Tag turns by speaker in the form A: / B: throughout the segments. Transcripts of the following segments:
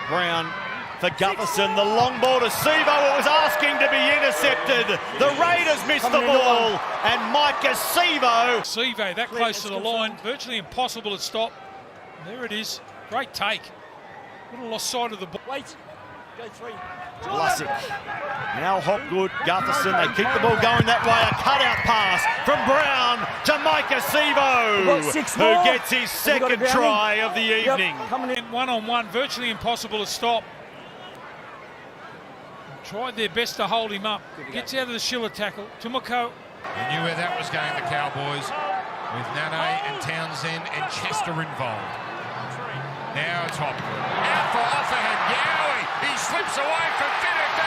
A: Brown for Gutherson. The long ball to Sivo. It was asking to be intercepted. The Raiders missed the ball. And Micah Sivo.
B: Sivo that close to the line. Virtually impossible to stop. There it is. Great take. Little lost sight of the ball.
C: Wait. Go three.
A: Lussick. Now Hopgood, Gutherson. They keep the ball going that way. A cutout pass from Brown to Micah Sivo, who gets his second try of the evening.
B: Coming in one-on-one, virtually impossible to stop. Tried their best to hold him up. Gets out of the Schiller tackle. Tumako.
D: We knew where that was going, the Cowboys, with Nane and Townsend and Chester involved. Now it's Hopgood. Out for Offahan. Yowie. He slips away from Finnick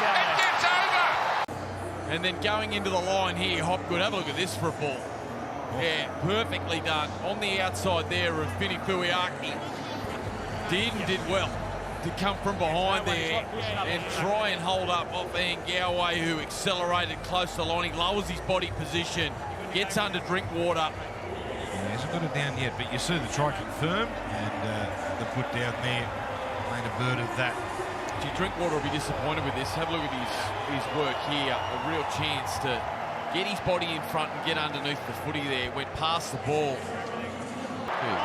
D: and gets over.
E: And then going into the line here, Hopgood, have a look at this for a ball. Yeah, perfectly done. On the outside there of Finnick Fuiaki. Did well to come from behind there and try and hold up Offahan Gowie, who accelerated close to the line. He lowers his body position, gets under Drinkwater.
D: He hasn't got it down yet, but you see the try confirmed, and the put down there made a bird of that.
E: Gee, Drinkwater will be disappointed with this. Have a look at his work here. A real chance to get his body in front and get underneath the footy there. Went past the ball.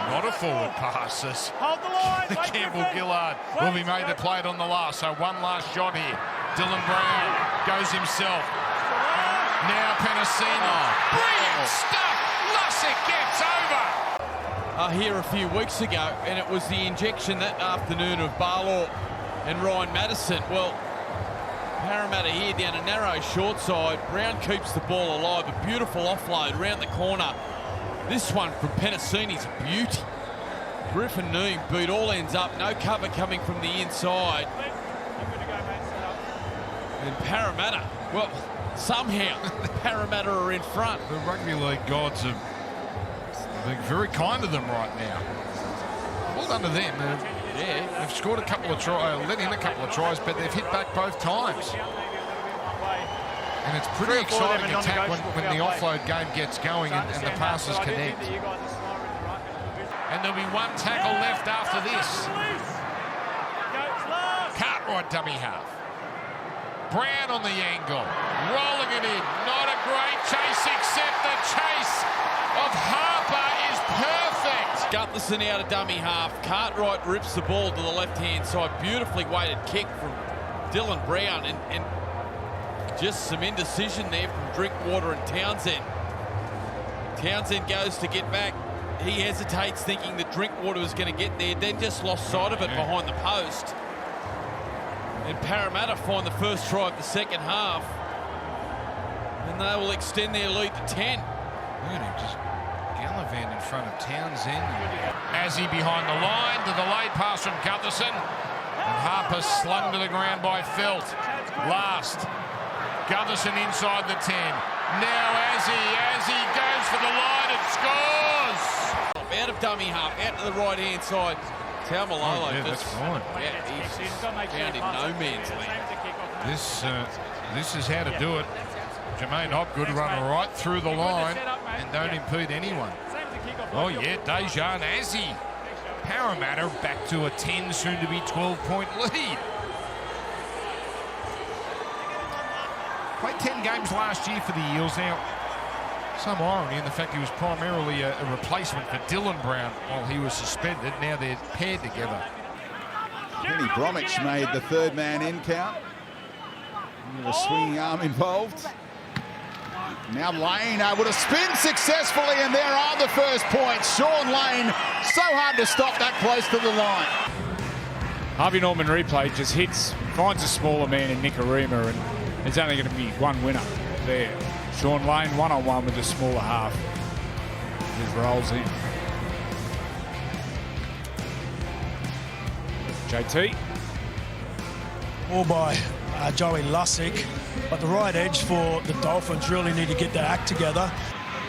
D: Not a forward pass.
C: Hold the line.
D: Campbell Gillard will be made to play it on the last. So one last shot here. Dylan Brown goes himself. Now Penasini. Brilliant stuff. Lussick gets over.
E: Here a few weeks ago, and it was the injection that afternoon of Barlaw and Ryan Madison. Well, Parramatta here down a narrow short side. Brown keeps the ball alive. A beautiful offload around the corner. This one from Penasini's a beauty. Griffin Neame beat all ends up. No cover coming from the inside. And Parramatta, well, somehow Parramatta are in front.
D: The rugby league gods are being very kind to them right now. Well done to them. They've scored a couple of tries, let in a couple of tries, but they've hit back both times. And it's pretty exciting attack when the offload game gets going and the passes connect. And there'll be one tackle left after this. Cartwright dummy half. Brown on the angle, rolling it in. Not a great chase, except the chase of Harper is perfect.
E: Gutherson out of dummy half. Cartwright rips the ball to the left-hand side. Beautifully weighted kick from Dylan Brown, and just some indecision there from Drinkwater and Townsend. Townsend goes to get back. He hesitates, thinking that Drinkwater was going to get there, then just lost sight of it behind the post. And Parramatta find the first try of the second half. And they will extend their lead to 10.
D: Look at him just gallivant in front of Townsend. Azzy behind the line, the delayed pass from Gutherson. And Harper slung to the ground by Felt. Last. Gutherson inside the 10. Now Azzy goes for the line and scores!
E: Out of dummy half, out to the right-hand side. Taumalolo
D: that's fine.
E: Yeah, he's found in no man's land.
D: This is how to do it. Jermaine Hopgood run right through the line and don't impede anyone. Oh yeah, Dejan Azzy. Parramatta back to a 10, soon to be 12-point lead. Played 10 games last year for the Eels. Now, some irony in the fact he was primarily a replacement for Dylan Brown while he was suspended. Now they're paired together.
F: Kenny Bromwich made the third man in count. With a swinging arm involved. Now Lane able to spin successfully, and there are the first points. Sean Lane, so hard to stop that close to the line.
G: Harvey Norman replay just hits, finds a smaller man in Nicarima, and there's only going to be one winner there. Sean Lane, one-on-one with the smaller half. Just rolls in. JT.
H: All by Joey Lussick. But the right edge for the Dolphins really need to get their act together.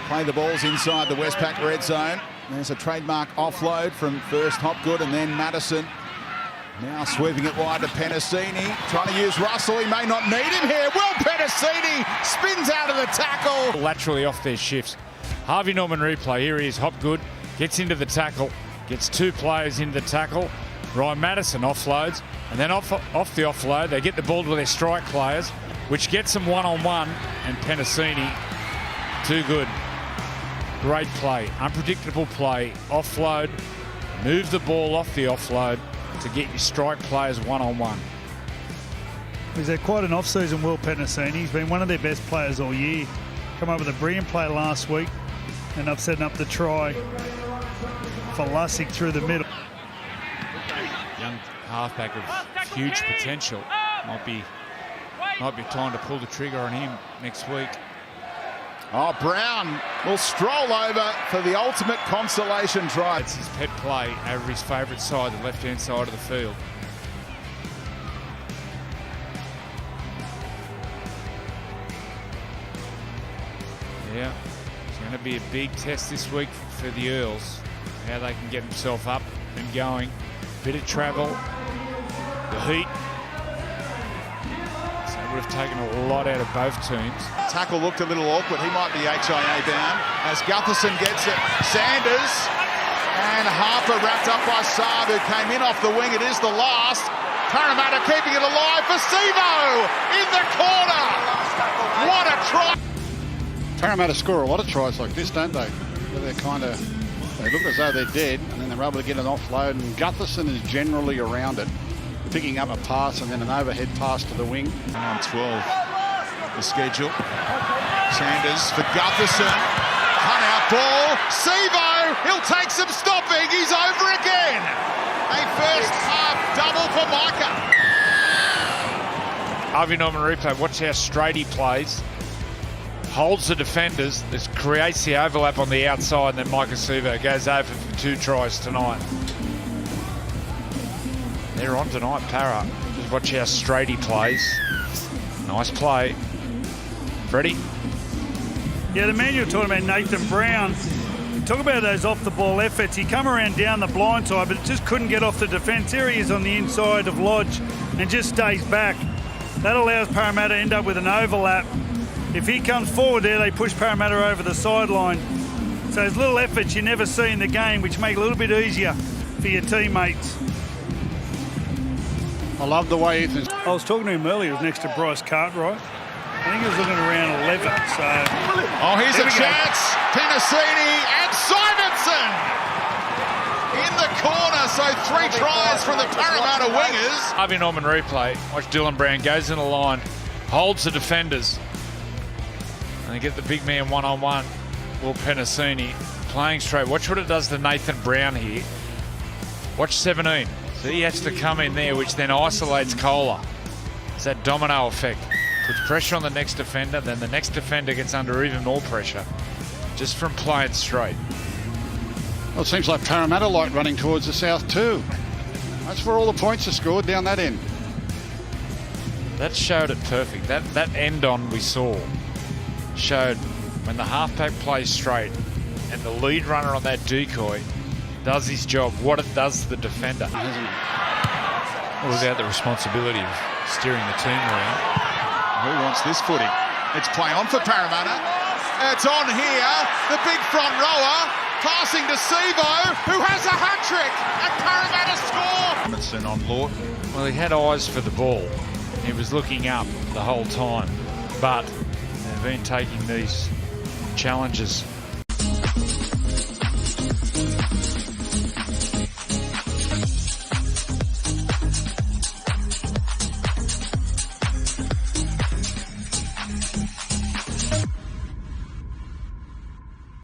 F: Play the balls inside the Westpac red zone. There's a trademark offload from first Hopgood and then Madison. Now sweeping it wide to Penasini. Trying to use Russell. He may not need him here. Well, Penasini spins out of the tackle.
G: Laterally off their shifts. Harvey Norman replay. Here he is. Hopgood gets into the tackle. Gets two players into the tackle. Ryan Madison offloads, and then off the offload, they get the ball to their strike players, which gets them one-on-one, and Penasini, too good. Great play, unpredictable play, offload, move the ball off the offload to get your strike players one-on-one.
I: He's had quite an off-season, Will Penasini. He's been one of their best players all year. Come up with a brilliant play last week, and up setting up the try for Lussick through the middle.
G: Young halfback of huge potential. Might be time to pull the trigger on him next week.
F: Oh, Brown will stroll over for the ultimate consolation try.
G: It's his pet play over his favourite side, the left-hand side of the field. Yeah, it's going to be a big test this week for the Eels. How they can get themselves up and going. Bit of travel, the heat. So it would have taken a lot out of both teams.
F: Tackle looked a little awkward. He might be HIA bound as Gutherson gets it. Sanders and Harper wrapped up by Saab, who came in off the wing. It is the last. Parramatta keeping it alive for Sevo in the corner. What a try!
J: Parramatta score a lot of tries like this, don't they? Where they look as though they're dead, and then they're able to get an offload, and Gutherson is generally around it, picking up a pass and then an overhead pass to the wing.
F: On 12, the schedule. Sanders for Gutherson. Hunt out ball. Sevo, he'll take some stopping. He's over again. A first half double for Micah.
G: Harvey Norman replay, watch how straight he plays. Holds the defenders, this creates the overlap on the outside, and then Micah Sevo goes over for 2 tries tonight. They're on tonight, Para. Just watch how straight he plays. Nice play. Freddie?
I: Yeah, the man you're talking about, Nathan Brown. Talk about those off-the-ball efforts. He come around down the blind side, but just couldn't get off the defence. Here he is on the inside of Lodge and just stays back. That allows Parramatta to end up with an overlap. If he comes forward there, they push Parramatta over the sideline. So there's little efforts you never see in the game, which make it a little bit easier for your teammates.
J: I love the way Ethan's...
I: I was talking to him earlier. He was next to Bryce Cartwright. I think he was looking around 11. So,
F: oh, here's a chance. Penasini and Simonson in the corner. So 3 tries from the Parramatta wingers.
G: Harvey Norman replay. Watch Dylan Brown goes in the line, holds the defenders. And they get the big man one-on-one. Will Penasini playing straight. Watch what it does to Nathan Brown here. Watch 17. So he has to come in there, which then isolates Kohler. It's that domino effect. Puts pressure on the next defender, then the next defender gets under even more pressure just from playing straight.
J: Well, it seems like Parramatta like running towards the south too. That's where all the points are scored, down that end.
G: That showed it perfect. That end on we saw showed when the halfback plays straight and the lead runner on that decoy does his job, what it does to the defender. Without the responsibility of steering the team around.
F: Who wants this footy? It's play on for Parramatta. It's on here. The big front rower passing to Sevo, who has a hat-trick, and Parramatta score. On Lawton.
G: Well, he had eyes for the ball. He was looking up the whole time, but they've been taking these challenges